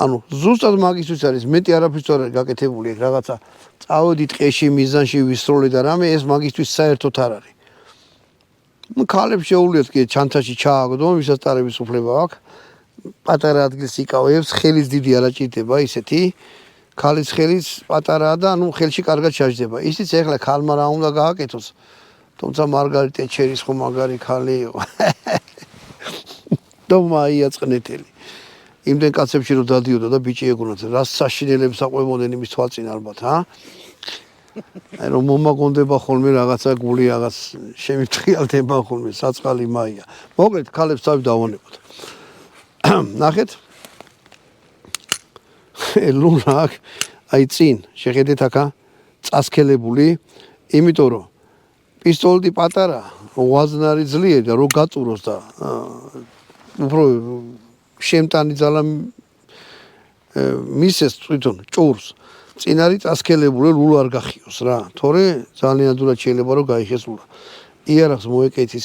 ანუ ზუსტად მაგისთვის არის მეტი არაფერს არ არის გაკეთებული ეგ რაღაცა წავედი ტყეში მიზანში ვისროლე და რამე ეს მაგისთვის საერთოდ არ არის. ქალებს შეუულიათ კი ჩანთაში ჩააგდონ, ვისაც ტარების უფლება აქვს. პატარა ადგილს იკავებს, ხელის დიდი არ აჭირდება ისეთი. ქალის ხელის პატარაა და ანუ ხელში კარგად ჩაჯდება. ისიც ეხლა ქალმა რა უნდა გააკეთოს. თუმცა მარგარიტ ტეჩერის ხო მაგარი ქალი იყო. დომა იაწყნეთელი. იმდენ კაცებში რომ დადიოდა და ბიჭი ეგონათ, რა საშინელებს აყვებოდნენ იმის თვალწინ ალბათ, ჰა? აი რომ მომაგონდება ხოლმე რაღაცა გული რაღაც შემიფრიალდება ხოლმე საწყალი მაია. მოკლედ ქალებს თავი დავანებოთ. ნახეთ? ლულა აი წინ შეხედეთ აქა წასქელებული, იმიტომ რომ პისტოლეტი პატარა, ვაზნარი ძლიერი და რო გაწუროს და უფრო შემტანი ძალა მისეს თვითონ ჭურს წინ არის წასქელებული ლულა არ გახიოს რა თორე ძალიან ადვილად შეიძლება რომ გაიხეს ლულა იარაღს მოეკეთის